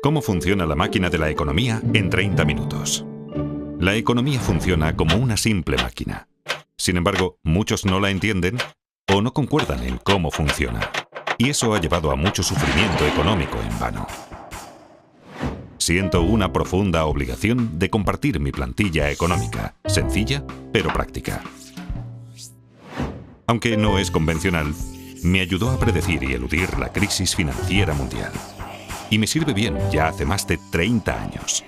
¿Cómo funciona la máquina de la economía en 30 minutos? La economía funciona como una simple máquina. Sin embargo, muchos no la entienden o no concuerdan en cómo funciona. Y eso ha llevado a mucho sufrimiento económico en vano. Siento una profunda obligación de compartir mi plantilla económica, sencilla pero práctica. Aunque no es convencional, me ayudó a predecir y eludir la crisis financiera mundial. Y me sirve bien ya hace más de 30 años.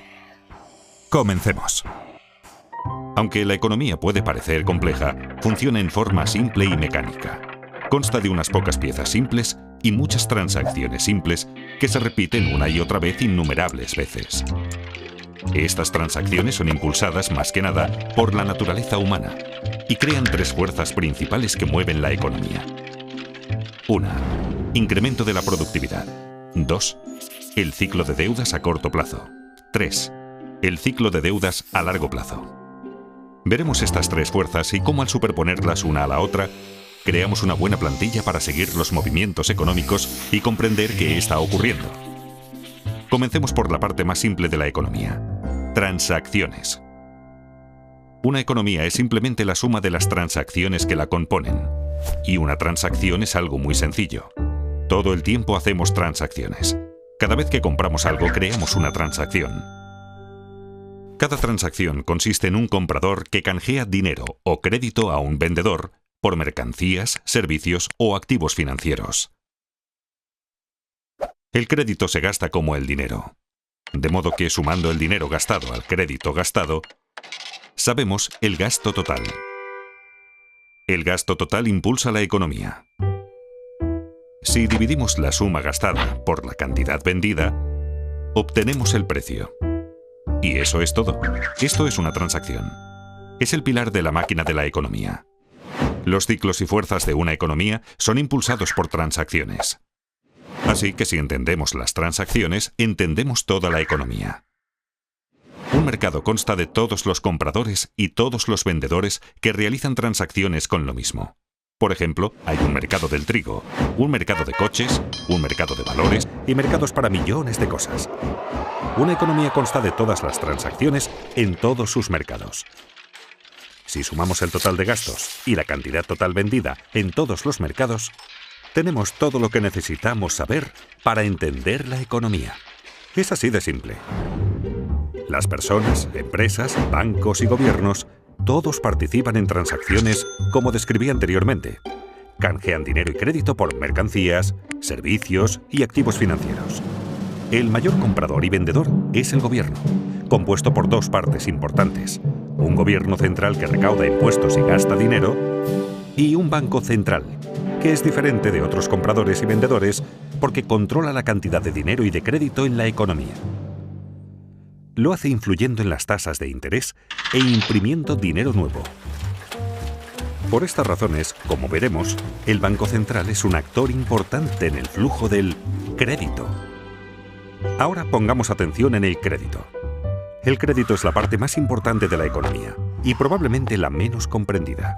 Comencemos. Aunque la economía puede parecer compleja, funciona en forma simple y mecánica. Consta de unas pocas piezas simples y muchas transacciones simples que se repiten una y otra vez innumerables veces. Estas transacciones son impulsadas más que nada por la naturaleza humana y crean tres fuerzas principales que mueven la economía. 1. Incremento de la productividad. 2. El ciclo de deudas a corto plazo. 3. El ciclo de deudas a largo plazo. Veremos estas tres fuerzas y cómo al superponerlas una a la otra, creamos una buena plantilla para seguir los movimientos económicos y comprender qué está ocurriendo. Comencemos por la parte más simple de la economía. Transacciones. Una economía es simplemente la suma de las transacciones que la componen. Y una transacción es algo muy sencillo. Todo el tiempo hacemos transacciones. Cada vez que compramos algo, creamos una transacción. Cada transacción consiste en un comprador que canjea dinero o crédito a un vendedor por mercancías, servicios o activos financieros. El crédito se gasta como el dinero. De modo que sumando el dinero gastado al crédito gastado, sabemos el gasto total. El gasto total impulsa la economía. Si dividimos la suma gastada por la cantidad vendida, obtenemos el precio. Y eso es todo. Esto es una transacción. Es el pilar de la máquina de la economía. Los ciclos y fuerzas de una economía son impulsados por transacciones. Así que si entendemos las transacciones, entendemos toda la economía. Un mercado consta de todos los compradores y todos los vendedores que realizan transacciones con lo mismo. Por ejemplo, hay un mercado del trigo, un mercado de coches, un mercado de valores y mercados para millones de cosas. Una economía consta de todas las transacciones en todos sus mercados. Si sumamos el total de gastos y la cantidad total vendida en todos los mercados, tenemos todo lo que necesitamos saber para entender la economía. Es así de simple. Las personas, empresas, bancos y gobiernos, todos participan en transacciones como describí anteriormente. Canjean dinero y crédito por mercancías, servicios y activos financieros. El mayor comprador y vendedor es el gobierno, compuesto por dos partes importantes. Un gobierno central que recauda impuestos y gasta dinero, y un banco central, que es diferente de otros compradores y vendedores porque controla la cantidad de dinero y de crédito en la economía. Lo hace influyendo en las tasas de interés e imprimiendo dinero nuevo. Por estas razones, como veremos, el Banco Central es un actor importante en el flujo del crédito. Ahora pongamos atención en el crédito. El crédito es la parte más importante de la economía y probablemente la menos comprendida.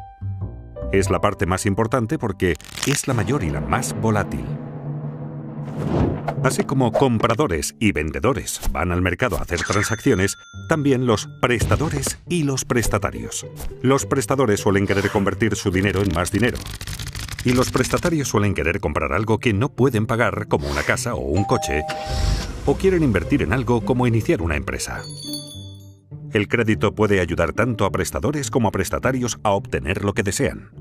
Es la parte más importante porque es la mayor y la más volátil. Así como compradores y vendedores van al mercado a hacer transacciones, también los prestadores y los prestatarios. Los prestadores suelen querer convertir su dinero en más dinero. Y los prestatarios suelen querer comprar algo que no pueden pagar, como una casa o un coche, o quieren invertir en algo como iniciar una empresa. El crédito puede ayudar tanto a prestadores como a prestatarios a obtener lo que desean.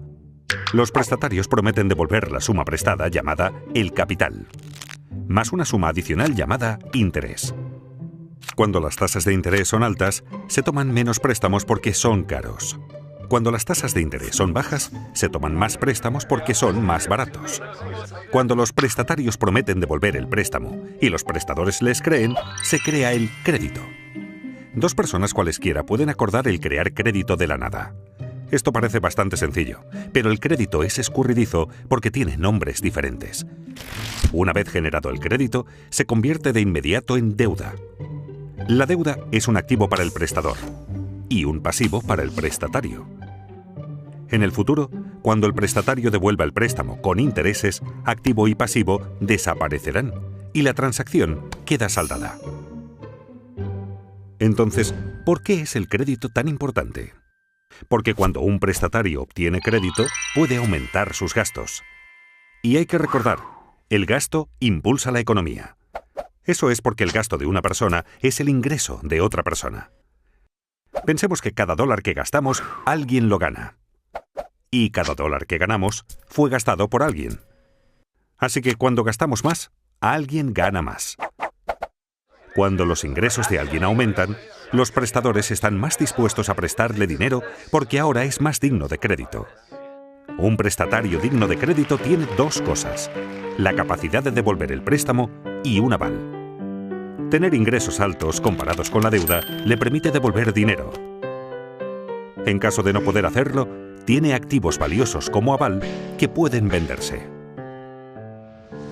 Los prestatarios prometen devolver la suma prestada llamada el capital, más una suma adicional llamada interés. Cuando las tasas de interés son altas, se toman menos préstamos porque son caros. Cuando las tasas de interés son bajas, se toman más préstamos porque son más baratos. Cuando los prestatarios prometen devolver el préstamo y los prestadores les creen, se crea el crédito. Dos personas cualesquiera pueden acordar el crear crédito de la nada. Esto parece bastante sencillo, pero el crédito es escurridizo porque tiene nombres diferentes. Una vez generado el crédito, se convierte de inmediato en deuda. La deuda es un activo para el prestador y un pasivo para el prestatario. En el futuro, cuando el prestatario devuelva el préstamo con intereses, activo y pasivo desaparecerán y la transacción queda saldada. Entonces, ¿por qué es el crédito tan importante? Porque cuando un prestatario obtiene crédito, puede aumentar sus gastos. Y hay que recordar, el gasto impulsa la economía. Eso es porque el gasto de una persona es el ingreso de otra persona. Pensemos que cada dólar que gastamos, alguien lo gana. Y cada dólar que ganamos fue gastado por alguien. Así que cuando gastamos más, alguien gana más. Cuando los ingresos de alguien aumentan, los prestadores están más dispuestos a prestarle dinero porque ahora es más digno de crédito. Un prestatario digno de crédito tiene dos cosas: la capacidad de devolver el préstamo y un aval. Tener ingresos altos comparados con la deuda le permite devolver dinero. En caso de no poder hacerlo, tiene activos valiosos como aval que pueden venderse.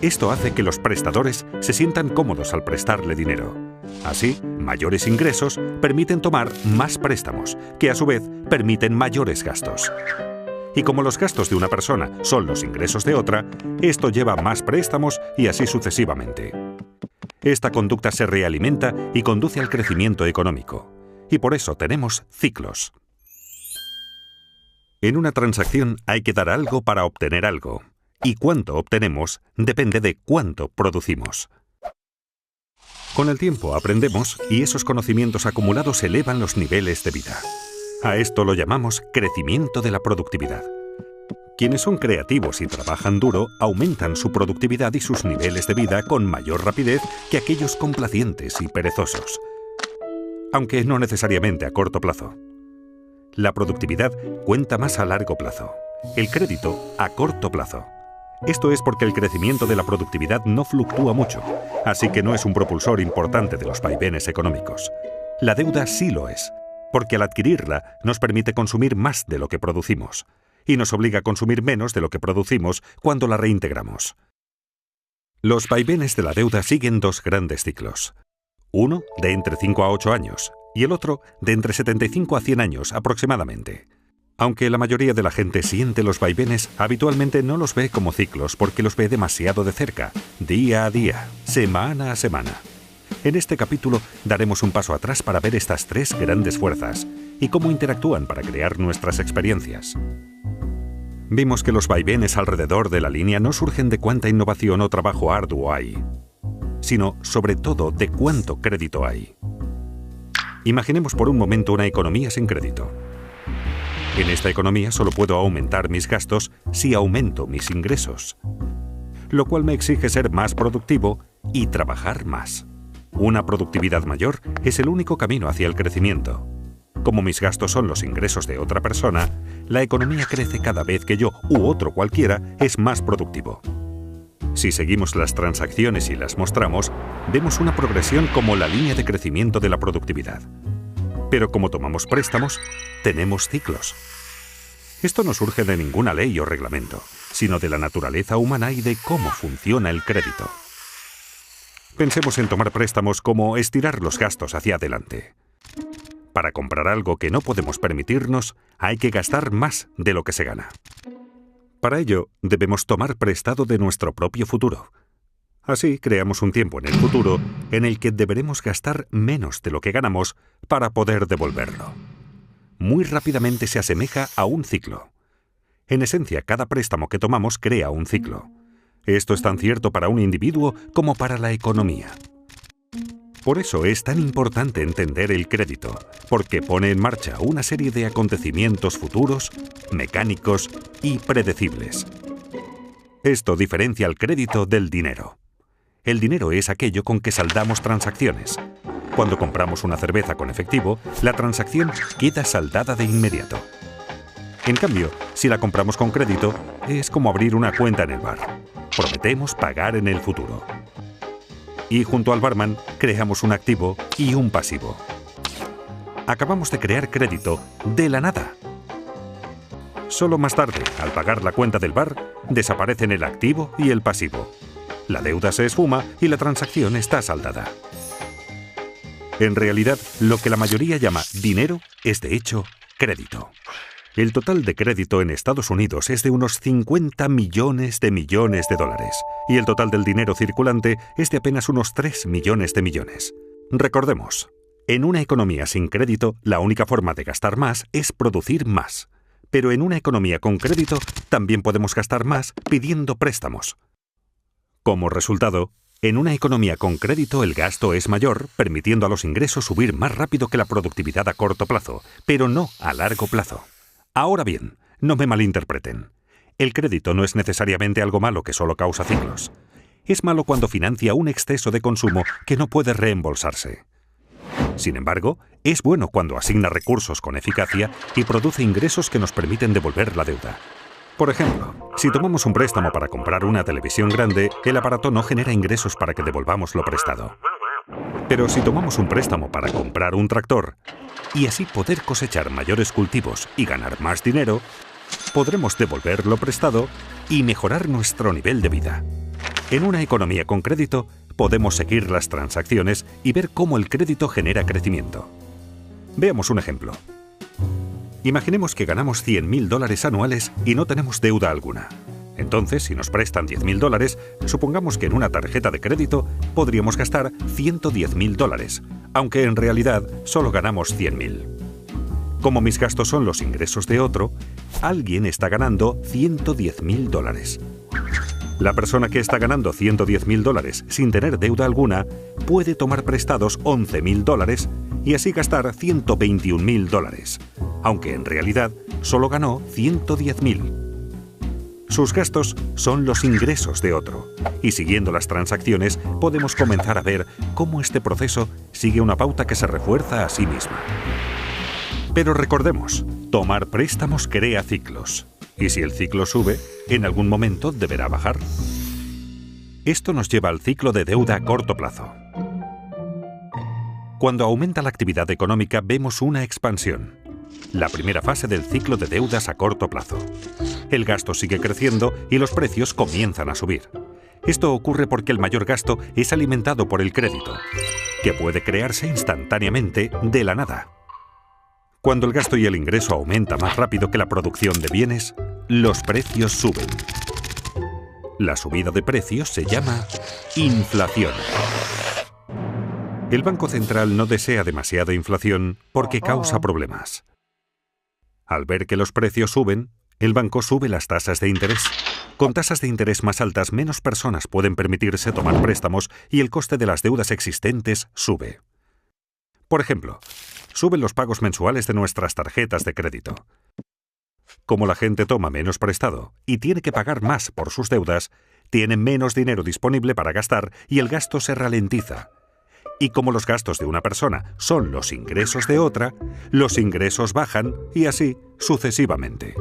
Esto hace que los prestadores se sientan cómodos al prestarle dinero. Así, mayores ingresos permiten tomar más préstamos, que a su vez permiten mayores gastos. Y como los gastos de una persona son los ingresos de otra, esto lleva a más préstamos y así sucesivamente. Esta conducta se realimenta y conduce al crecimiento económico. Y por eso tenemos ciclos. En una transacción hay que dar algo para obtener algo. Y cuánto obtenemos depende de cuánto producimos. Con el tiempo aprendemos y esos conocimientos acumulados elevan los niveles de vida. A esto lo llamamos crecimiento de la productividad. Quienes son creativos y trabajan duro aumentan su productividad y sus niveles de vida con mayor rapidez que aquellos complacientes y perezosos. Aunque no necesariamente a corto plazo. La productividad cuenta más a largo plazo. El crédito a corto plazo. Esto es porque el crecimiento de la productividad no fluctúa mucho, así que no es un propulsor importante de los vaivenes económicos. La deuda sí lo es, porque al adquirirla nos permite consumir más de lo que producimos, y nos obliga a consumir menos de lo que producimos cuando la reintegramos. Los vaivenes de la deuda siguen dos grandes ciclos. Uno de entre 5 a 8 años, y el otro de entre 75 a 100 años aproximadamente. Aunque la mayoría de la gente siente los vaivenes, habitualmente no los ve como ciclos porque los ve demasiado de cerca, día a día, semana a semana. En este capítulo daremos un paso atrás para ver estas tres grandes fuerzas y cómo interactúan para crear nuestras experiencias. Vimos que los vaivenes alrededor de la línea no surgen de cuánta innovación o trabajo arduo hay, sino sobre todo de cuánto crédito hay. Imaginemos por un momento una economía sin crédito. En esta economía solo puedo aumentar mis gastos si aumento mis ingresos, lo cual me exige ser más productivo y trabajar más. Una productividad mayor es el único camino hacia el crecimiento. Como mis gastos son los ingresos de otra persona, la economía crece cada vez que yo u otro cualquiera es más productivo. Si seguimos las transacciones y las mostramos, vemos una progresión como la línea de crecimiento de la productividad. Pero como tomamos préstamos, tenemos ciclos. Esto no surge de ninguna ley o reglamento, sino de la naturaleza humana y de cómo funciona el crédito. Pensemos en tomar préstamos como estirar los gastos hacia adelante. Para comprar algo que no podemos permitirnos, hay que gastar más de lo que se gana. Para ello, debemos tomar prestado de nuestro propio futuro. Así creamos un tiempo en el futuro en el que deberemos gastar menos de lo que ganamos para poder devolverlo. Muy rápidamente se asemeja a un ciclo. En esencia, cada préstamo que tomamos crea un ciclo. Esto es tan cierto para un individuo como para la economía. Por eso es tan importante entender el crédito, porque pone en marcha una serie de acontecimientos futuros, mecánicos y predecibles. Esto diferencia al crédito del dinero. El dinero es aquello con que saldamos transacciones. Cuando compramos una cerveza con efectivo, la transacción queda saldada de inmediato. En cambio, si la compramos con crédito, es como abrir una cuenta en el bar. Prometemos pagar en el futuro. Y junto al barman, creamos un activo y un pasivo. Acabamos de crear crédito de la nada. Solo más tarde, al pagar la cuenta del bar, desaparecen el activo y el pasivo. La deuda se esfuma y la transacción está saldada. En realidad, lo que la mayoría llama dinero es de hecho crédito. El total de crédito en Estados Unidos es de unos 50 millones de dólares, y el total del dinero circulante es de apenas unos 3 millones de millones. Recordemos, en una economía sin crédito, la única forma de gastar más es producir más. Pero en una economía con crédito, también podemos gastar más pidiendo préstamos. Como resultado, en una economía con crédito el gasto es mayor, permitiendo a los ingresos subir más rápido que la productividad a corto plazo, pero no a largo plazo. Ahora bien, no me malinterpreten. El crédito no es necesariamente algo malo que solo causa ciclos. Es malo cuando financia un exceso de consumo que no puede reembolsarse. Sin embargo, es bueno cuando asigna recursos con eficacia y produce ingresos que nos permiten devolver la deuda. Por ejemplo, si tomamos un préstamo para comprar una televisión grande, el aparato no genera ingresos para que devolvamos lo prestado. Pero si tomamos un préstamo para comprar un tractor, y así poder cosechar mayores cultivos y ganar más dinero, podremos devolver lo prestado y mejorar nuestro nivel de vida. En una economía con crédito, podemos seguir las transacciones y ver cómo el crédito genera crecimiento. Veamos un ejemplo. Imaginemos que ganamos $100.000 anuales y no tenemos deuda alguna. Entonces, si nos prestan $10.000, supongamos que en una tarjeta de crédito podríamos gastar $110.000, aunque en realidad solo ganamos $100.000. Como mis gastos son los ingresos de otro, alguien está ganando $110.000. La persona que está ganando $110.000 sin tener deuda alguna puede tomar prestados $11.000 y así gastar $121.000, aunque en realidad solo ganó $110.000. Sus gastos son los ingresos de otro, y siguiendo las transacciones podemos comenzar a ver cómo este proceso sigue una pauta que se refuerza a sí misma. Pero recordemos, tomar préstamos crea ciclos, y si el ciclo sube, en algún momento deberá bajar. Esto nos lleva al ciclo de deuda a corto plazo. Cuando aumenta la actividad económica vemos una expansión, la primera fase del ciclo de deudas a corto plazo. El gasto sigue creciendo y los precios comienzan a subir. Esto ocurre porque el mayor gasto es alimentado por el crédito, que puede crearse instantáneamente de la nada. Cuando el gasto y el ingreso aumenta más rápido que la producción de bienes, los precios suben. La subida de precios se llama inflación. El Banco Central no desea demasiada inflación porque causa problemas. Al ver que los precios suben, el banco sube las tasas de interés. Con tasas de interés más altas, menos personas pueden permitirse tomar préstamos y el coste de las deudas existentes sube. Por ejemplo, suben los pagos mensuales de nuestras tarjetas de crédito. Como la gente toma menos prestado y tiene que pagar más por sus deudas, tienen menos dinero disponible para gastar y el gasto se ralentiza. Y como los gastos de una persona son los ingresos de otra, los ingresos bajan y así sucesivamente.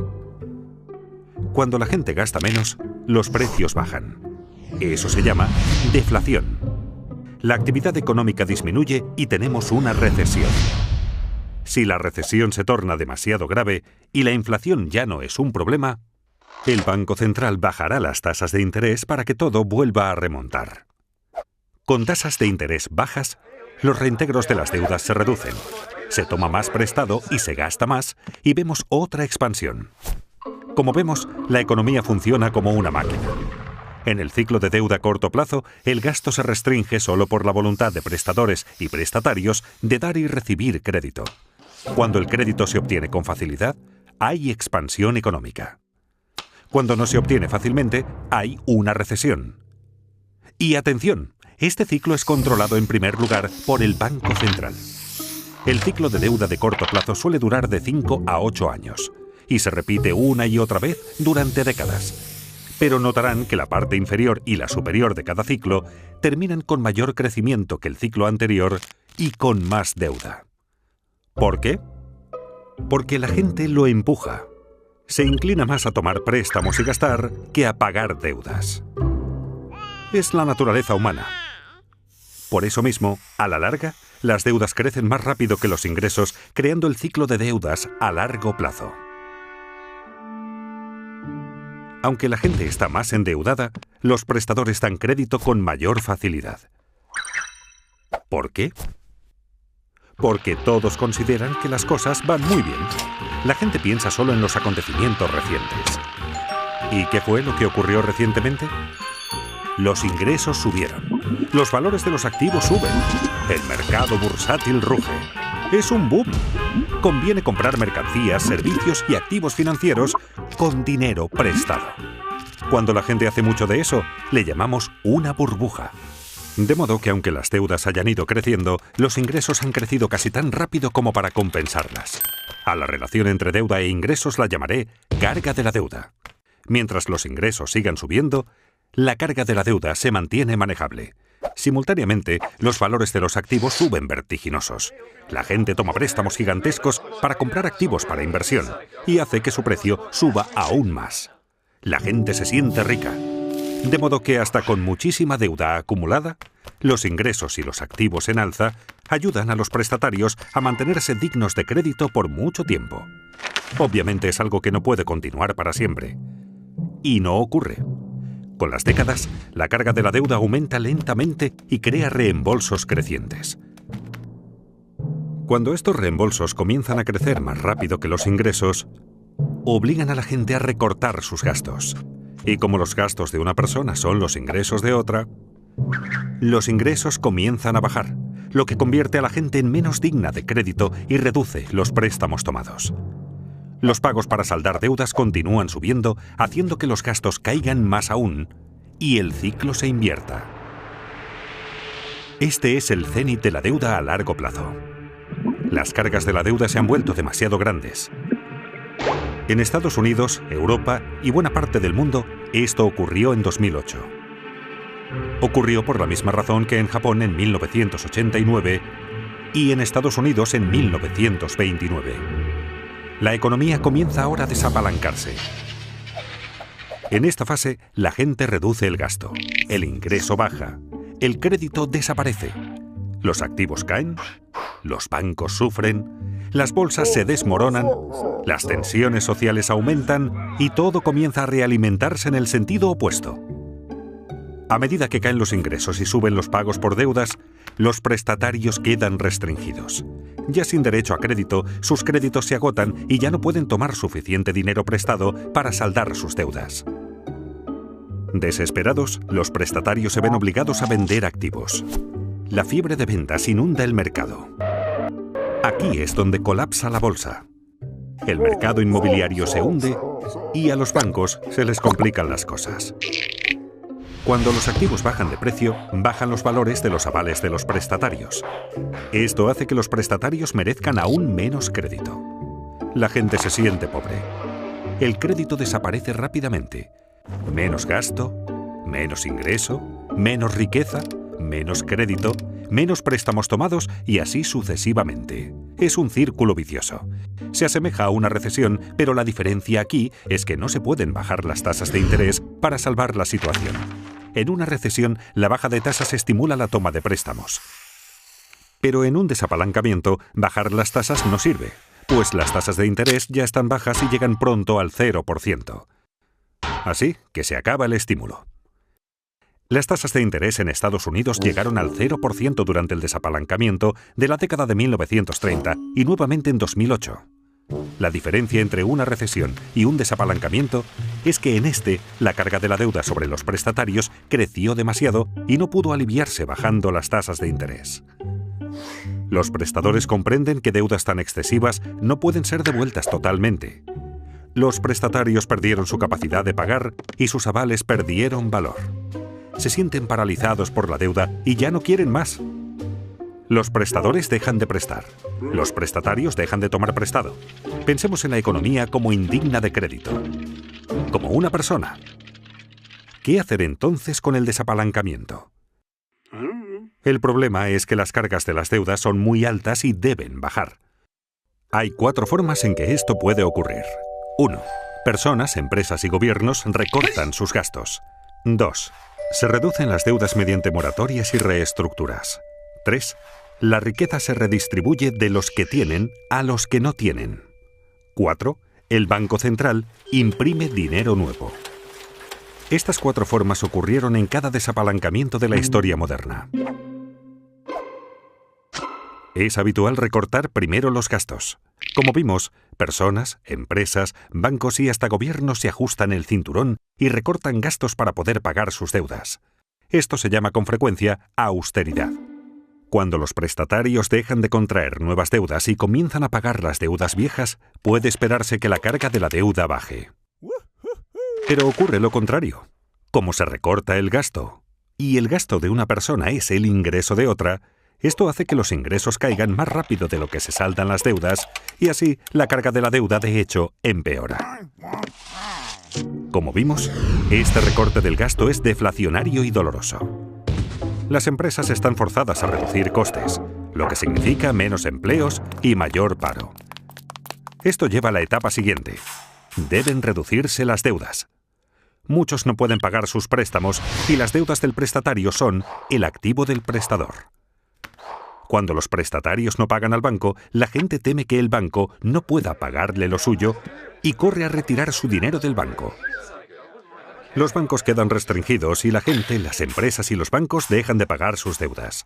Cuando la gente gasta menos, los precios bajan. Eso se llama deflación. La actividad económica disminuye y tenemos una recesión. Si la recesión se torna demasiado grave y la inflación ya no es un problema, el Banco Central bajará las tasas de interés para que todo vuelva a remontar. Con tasas de interés bajas, los reintegros de las deudas se reducen, se toma más prestado y se gasta más, y vemos otra expansión. Como vemos, la economía funciona como una máquina. En el ciclo de deuda a corto plazo, el gasto se restringe solo por la voluntad de prestadores y prestatarios de dar y recibir crédito. Cuando el crédito se obtiene con facilidad, hay expansión económica. Cuando no se obtiene fácilmente, hay una recesión. Y atención, este ciclo es controlado en primer lugar por el Banco Central. El ciclo de deuda de corto plazo suele durar de 5 a 8 años y se repite una y otra vez durante décadas. Pero notarán que la parte inferior y la superior de cada ciclo terminan con mayor crecimiento que el ciclo anterior y con más deuda. ¿Por qué? Porque la gente lo empuja. Se inclina más a tomar préstamos y gastar que a pagar deudas. Es la naturaleza humana. Por eso mismo, a la larga, las deudas crecen más rápido que los ingresos, creando el ciclo de deudas a largo plazo. Aunque la gente está más endeudada, los prestadores dan crédito con mayor facilidad. ¿Por qué? porque todos consideran que las cosas van muy bien. La gente piensa solo en los acontecimientos recientes. ¿Y qué fue lo que ocurrió recientemente? Los ingresos subieron. Los valores de los activos suben. El mercado bursátil ruge. Es un boom. Conviene comprar mercancías, servicios y activos financieros con dinero prestado. Cuando la gente hace mucho de eso, le llamamos una burbuja. De modo que aunque las deudas hayan ido creciendo, los ingresos han crecido casi tan rápido como para compensarlas. A la relación entre deuda e ingresos la llamaré carga de la deuda. Mientras los ingresos sigan subiendo, la carga de la deuda se mantiene manejable. Simultáneamente, los valores de los activos suben vertiginosos. La gente toma préstamos gigantescos para comprar activos para inversión y hace que su precio suba aún más. La gente se siente rica. De modo que hasta con muchísima deuda acumulada, los ingresos y los activos en alza ayudan a los prestatarios a mantenerse dignos de crédito por mucho tiempo. Obviamente es algo que no puede continuar para siempre. Y no ocurre. Con las décadas, la carga de la deuda aumenta lentamente y crea reembolsos crecientes. Cuando estos reembolsos comienzan a crecer más rápido que los ingresos, obligan a la gente a recortar sus gastos. Y como los gastos de una persona son los ingresos de otra, los ingresos comienzan a bajar, lo que convierte a la gente en menos digna de crédito y reduce los préstamos tomados. Los pagos para saldar deudas continúan subiendo, haciendo que los gastos caigan más aún y el ciclo se invierta. Este es el cénit de la deuda a largo plazo. Las cargas de la deuda se han vuelto demasiado grandes. En Estados Unidos, Europa y buena parte del mundo, esto ocurrió en 2008. Ocurrió por la misma razón que en Japón en 1989 y en Estados Unidos en 1929. La economía comienza ahora a desapalancarse. En esta fase, la gente reduce el gasto, el ingreso baja, el crédito desaparece, los activos caen, los bancos sufren, las bolsas se desmoronan, las tensiones sociales aumentan y todo comienza a realimentarse en el sentido opuesto. A medida que caen los ingresos y suben los pagos por deudas, los prestatarios quedan restringidos. Ya sin derecho a crédito, sus créditos se agotan y ya no pueden tomar suficiente dinero prestado para saldar sus deudas. Desesperados, los prestatarios se ven obligados a vender activos. La fiebre de ventas inunda el mercado. Aquí es donde colapsa la bolsa. El mercado inmobiliario se hunde y a los bancos se les complican las cosas. Cuando los activos bajan de precio, bajan los valores de los avales de los prestatarios. Esto hace que los prestatarios merezcan aún menos crédito. La gente se siente pobre. El crédito desaparece rápidamente. Menos gasto, menos ingreso, menos riqueza, menos crédito, menos préstamos tomados y así sucesivamente. Es un círculo vicioso. Se asemeja a una recesión, pero la diferencia aquí es que no se pueden bajar las tasas de interés para salvar la situación. En una recesión, la baja de tasas estimula la toma de préstamos. Pero en un desapalancamiento, bajar las tasas no sirve, pues las tasas de interés ya están bajas y llegan pronto al 0%. Así que se acaba el estímulo. Las tasas de interés en Estados Unidos llegaron al 0% durante el desapalancamiento de la década de 1930 y nuevamente en 2008. La diferencia entre una recesión y un desapalancamiento es que en este, la carga de la deuda sobre los prestatarios creció demasiado y no pudo aliviarse bajando las tasas de interés. Los prestadores comprenden que deudas tan excesivas no pueden ser devueltas totalmente. Los prestatarios perdieron su capacidad de pagar y sus avales perdieron valor. Se sienten paralizados por la deuda y ya no quieren más. Los prestadores dejan de prestar. Los prestatarios dejan de tomar prestado. Pensemos en la economía como indigna de crédito. Como una persona. ¿Qué hacer entonces con el desapalancamiento? El problema es que las cargas de las deudas son muy altas y deben bajar. Hay 4 formas en que esto puede ocurrir. 1. Personas, empresas y gobiernos recortan sus gastos. 2. Se reducen las deudas mediante moratorias y reestructuras. 3. La riqueza se redistribuye de los que tienen a los que no tienen. 4. El Banco Central imprime dinero nuevo. Estas 4 formas ocurrieron en cada desapalancamiento de la historia moderna. Es habitual recortar primero los gastos. Como vimos, personas, empresas, bancos y hasta gobiernos se ajustan el cinturón y recortan gastos para poder pagar sus deudas. Esto se llama con frecuencia austeridad. Cuando los prestatarios dejan de contraer nuevas deudas y comienzan a pagar las deudas viejas, puede esperarse que la carga de la deuda baje. Pero ocurre lo contrario. Como se recorta el gasto, y el gasto de una persona es el ingreso de otra, esto hace que los ingresos caigan más rápido de lo que se saldan las deudas, y así la carga de la deuda de hecho empeora. Como vimos, este recorte del gasto es deflacionario y doloroso. Las empresas están forzadas a reducir costes, lo que significa menos empleos y mayor paro. Esto lleva a la etapa siguiente. Deben reducirse las deudas. Muchos no pueden pagar sus préstamos y las deudas del prestatario son el activo del prestador. Cuando los prestatarios no pagan al banco, la gente teme que el banco no pueda pagarle lo suyo y corre a retirar su dinero del banco. Los bancos quedan restringidos y la gente, las empresas y los bancos dejan de pagar sus deudas.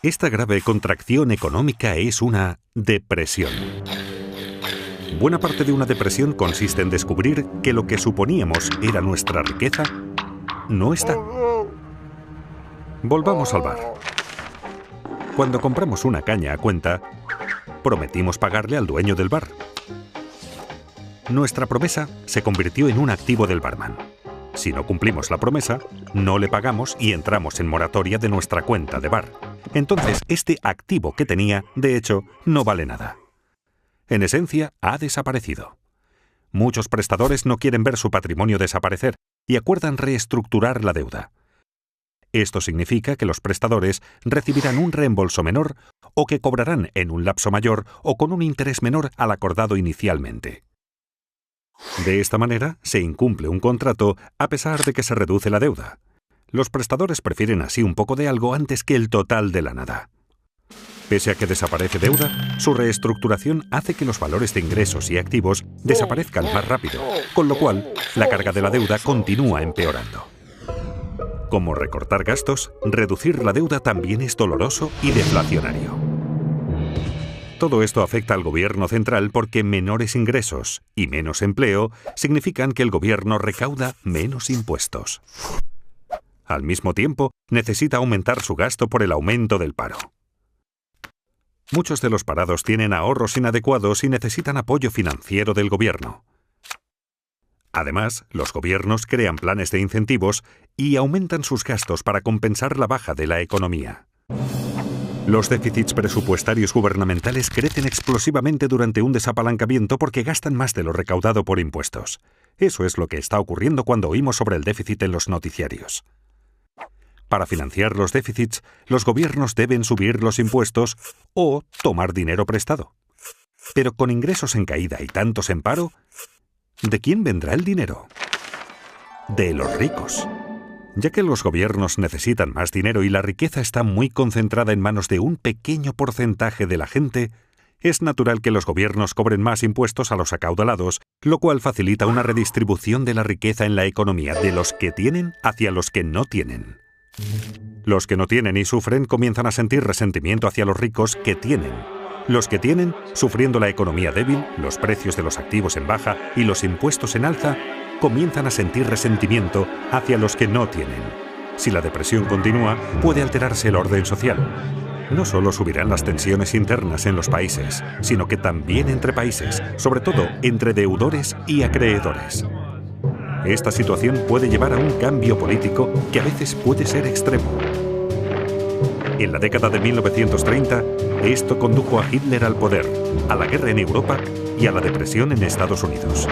Esta grave contracción económica es una depresión. Buena parte de una depresión consiste en descubrir que lo que suponíamos era nuestra riqueza no está. Volvamos al bar. Cuando compramos una caña a cuenta, prometimos pagarle al dueño del bar. Nuestra promesa se convirtió en un activo del barman. Si no cumplimos la promesa, no le pagamos y entramos en moratoria de nuestra cuenta de bar. Entonces, este activo que tenía, de hecho, no vale nada. En esencia, ha desaparecido. Muchos prestadores no quieren ver su patrimonio desaparecer y acuerdan reestructurar la deuda. Esto significa que los prestadores recibirán un reembolso menor o que cobrarán en un lapso mayor o con un interés menor al acordado inicialmente. De esta manera, se incumple un contrato a pesar de que se reduce la deuda. Los prestadores prefieren así un poco de algo antes que el total de la nada. Pese a que desaparece deuda, su reestructuración hace que los valores de ingresos y activos desaparezcan más rápido, con lo cual la carga de la deuda continúa empeorando. Como recortar gastos, reducir la deuda también es doloroso y deflacionario. Todo esto afecta al gobierno central porque menores ingresos y menos empleo significan que el gobierno recauda menos impuestos. Al mismo tiempo, necesita aumentar su gasto por el aumento del paro. Muchos de los parados tienen ahorros inadecuados y necesitan apoyo financiero del gobierno. Además, los gobiernos crean planes de incentivos y aumentan sus gastos para compensar la baja de la economía. Los déficits presupuestarios gubernamentales crecen explosivamente durante un desapalancamiento porque gastan más de lo recaudado por impuestos. Eso es lo que está ocurriendo cuando oímos sobre el déficit en los noticiarios. Para financiar los déficits, los gobiernos deben subir los impuestos o tomar dinero prestado. Pero con ingresos en caída y tantos en paro, ¿de quién vendrá el dinero? De los ricos. Ya que los gobiernos necesitan más dinero y la riqueza está muy concentrada en manos de un pequeño porcentaje de la gente, es natural que los gobiernos cobren más impuestos a los acaudalados, lo cual facilita una redistribución de la riqueza en la economía de los que tienen hacia los que no tienen. Los que no tienen y sufren comienzan a sentir resentimiento hacia los ricos que tienen. Los que tienen, sufriendo la economía débil, los precios de los activos en baja y los impuestos en alza, comienzan a sentir resentimiento hacia los que no tienen. Si la depresión continúa, puede alterarse el orden social. No solo subirán las tensiones internas en los países, sino que también entre países, sobre todo entre deudores y acreedores. Esta situación puede llevar a un cambio político que a veces puede ser extremo. En la década de 1930, esto condujo a Hitler al poder, a la guerra en Europa y a la depresión en Estados Unidos.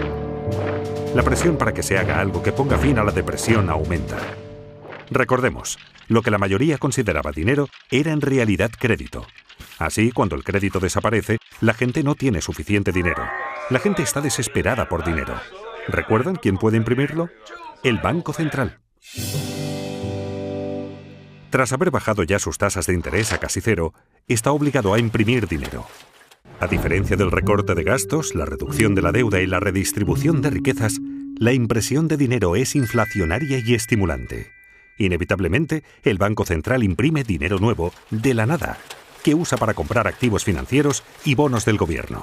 La presión para que se haga algo que ponga fin a la depresión aumenta. Recordemos, lo que la mayoría consideraba dinero era en realidad crédito. Así, cuando el crédito desaparece, la gente no tiene suficiente dinero. La gente está desesperada por dinero. ¿Recuerdan quién puede imprimirlo? El Banco Central. Tras haber bajado ya sus tasas de interés a casi cero, está obligado a imprimir dinero. A diferencia del recorte de gastos, la reducción de la deuda y la redistribución de riquezas, la impresión de dinero es inflacionaria y estimulante. Inevitablemente, el Banco Central imprime dinero nuevo de la nada. que usa para comprar activos financieros y bonos del gobierno.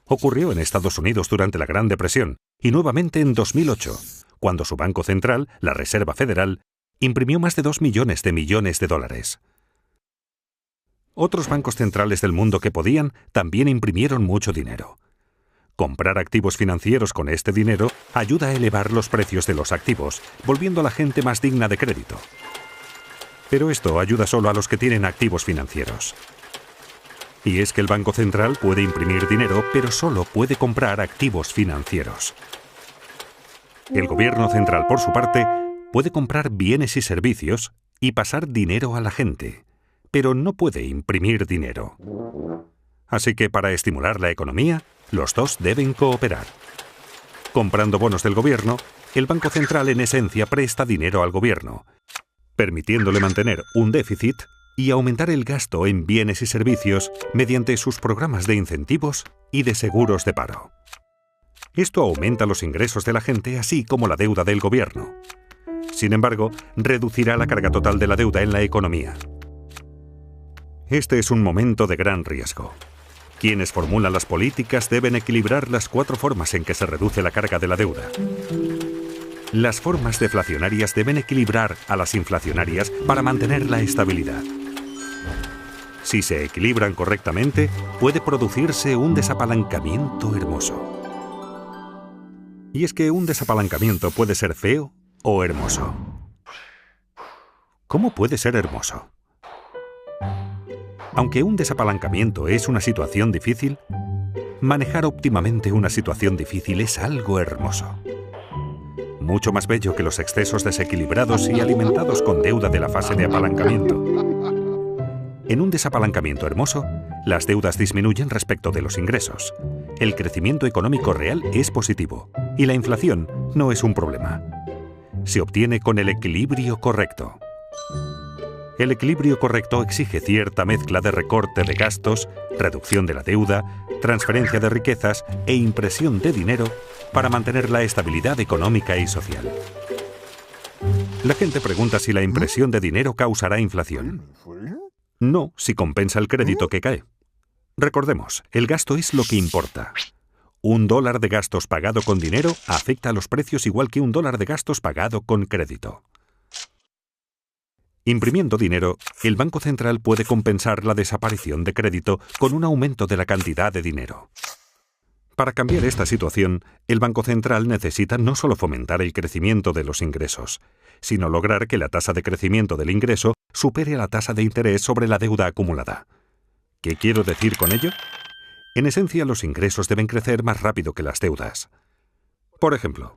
Ocurrió en Estados Unidos durante la Gran Depresión y nuevamente en 2008, cuando su Banco Central, la Reserva Federal, imprimió más de 2 millones de dólares. Otros bancos centrales del mundo que podían también imprimieron mucho dinero. Comprar activos financieros con este dinero ayuda a elevar los precios de los activos, volviendo a la gente más digna de crédito. Pero esto ayuda solo a los que tienen activos financieros. Y es que el Banco Central puede imprimir dinero, pero solo puede comprar activos financieros. El Gobierno Central, por su parte, puede comprar bienes y servicios y pasar dinero a la gente, pero no puede imprimir dinero. Así que para estimular la economía, los dos deben cooperar. Comprando bonos del gobierno, el Banco Central en esencia presta dinero al gobierno, permitiéndole mantener un déficit y aumentar el gasto en bienes y servicios mediante sus programas de incentivos y de seguros de paro. Esto aumenta los ingresos de la gente, así como la deuda del gobierno. Sin embargo, reducirá la carga total de la deuda en la economía. Este es un momento de gran riesgo. Quienes formulan las políticas deben equilibrar las 4 formas en que se reduce la carga de la deuda. Las formas deflacionarias deben equilibrar a las inflacionarias para mantener la estabilidad. Si se equilibran correctamente, puede producirse un desapalancamiento hermoso. Y es que un desapalancamiento puede ser feo o hermoso. ¿Cómo puede ser hermoso? Aunque un desapalancamiento es una situación difícil, manejar óptimamente una situación difícil es algo hermoso. Mucho más bello que los excesos desequilibrados y alimentados con deuda de la fase de apalancamiento. En un desapalancamiento hermoso, las deudas disminuyen respecto de los ingresos. El crecimiento económico real es positivo y la inflación no es un problema. Se obtiene con el equilibrio correcto. El equilibrio correcto exige cierta mezcla de recorte de gastos, reducción de la deuda, transferencia de riquezas e impresión de dinero para mantener la estabilidad económica y social. La gente pregunta si la impresión de dinero causará inflación. No, si compensa el crédito que cae. Recordemos, el gasto es lo que importa. $1 de gastos pagado con dinero afecta a los precios igual que $1 de gastos pagado con crédito. Imprimiendo dinero, el Banco Central puede compensar la desaparición de crédito con un aumento de la cantidad de dinero. Para cambiar esta situación, el Banco Central necesita no solo fomentar el crecimiento de los ingresos, sino lograr que la tasa de crecimiento del ingreso supere a la tasa de interés sobre la deuda acumulada. ¿Qué quiero decir con ello? En esencia, los ingresos deben crecer más rápido que las deudas. Por ejemplo,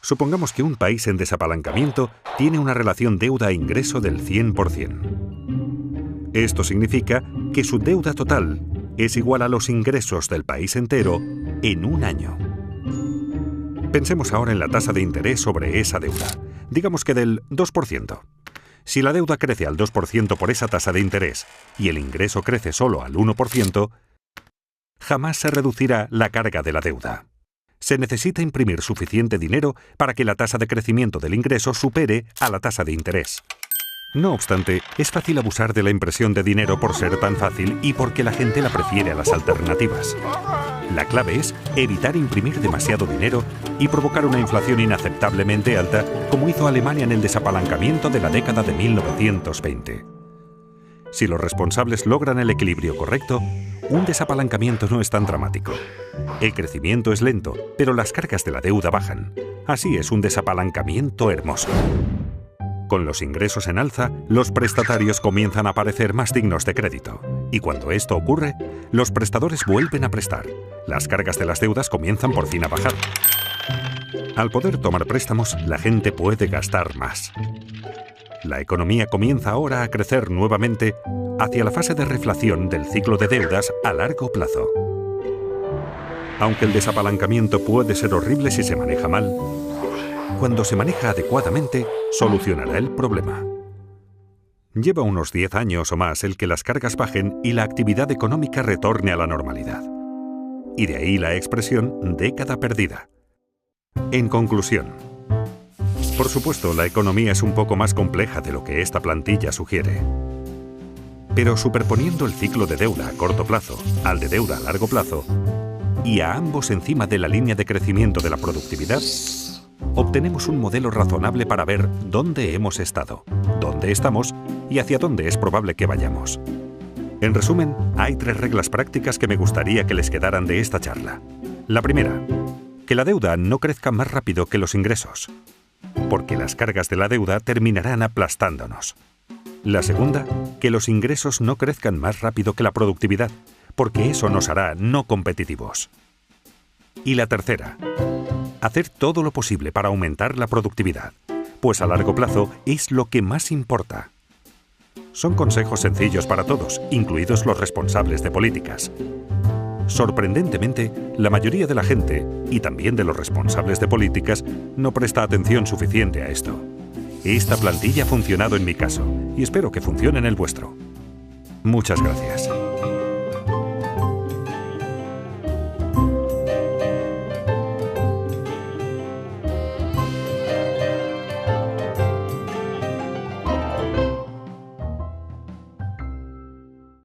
supongamos que un país en desapalancamiento tiene una relación deuda-ingreso del 100%. Esto significa que su deuda total es igual a los ingresos del país entero en un año. Pensemos ahora en la tasa de interés sobre esa deuda, digamos que del 2%. Si la deuda crece al 2% por esa tasa de interés y el ingreso crece solo al 1%, jamás se reducirá la carga de la deuda. Se necesita imprimir suficiente dinero para que la tasa de crecimiento del ingreso supere a la tasa de interés. No obstante, es fácil abusar de la impresión de dinero por ser tan fácil y porque la gente la prefiere a las alternativas. La clave es evitar imprimir demasiado dinero y provocar una inflación inaceptablemente alta, como hizo Alemania en el desapalancamiento de la década de 1920. Si los responsables logran el equilibrio correcto, un desapalancamiento no es tan dramático. El crecimiento es lento, pero las cargas de la deuda bajan. Así es un desapalancamiento hermoso. Con los ingresos en alza, los prestatarios comienzan a parecer más dignos de crédito. Y cuando esto ocurre, los prestadores vuelven a prestar. Las cargas de las deudas comienzan por fin a bajar. Al poder tomar préstamos, la gente puede gastar más. La economía comienza ahora a crecer nuevamente hacia la fase de reflación del ciclo de deudas a largo plazo. Aunque el desapalancamiento puede ser horrible si se maneja mal, cuando se maneja adecuadamente, solucionará el problema. Lleva unos 10 años o más el que las cargas bajen y la actividad económica retorne a la normalidad. Y de ahí la expresión década perdida. En conclusión, por supuesto, la economía es un poco más compleja de lo que esta plantilla sugiere. Pero superponiendo el ciclo de deuda a corto plazo al de deuda a largo plazo, y a ambos encima de la línea de crecimiento de la productividad, obtenemos un modelo razonable para ver dónde hemos estado, dónde estamos y hacia dónde es probable que vayamos. En resumen, hay 3 reglas prácticas que me gustaría que les quedaran de esta charla. La primera, que la deuda no crezca más rápido que los ingresos, porque las cargas de la deuda terminarán aplastándonos. La segunda, que los ingresos no crezcan más rápido que la productividad, porque eso nos hará no competitivos. Y la tercera, hacer todo lo posible para aumentar la productividad, pues a largo plazo es lo que más importa. Son consejos sencillos para todos, incluidos los responsables de políticas. Sorprendentemente, la mayoría de la gente, y también de los responsables de políticas, no presta atención suficiente a esto. Esta plantilla ha funcionado en mi caso, y espero que funcione en el vuestro. Muchas gracias.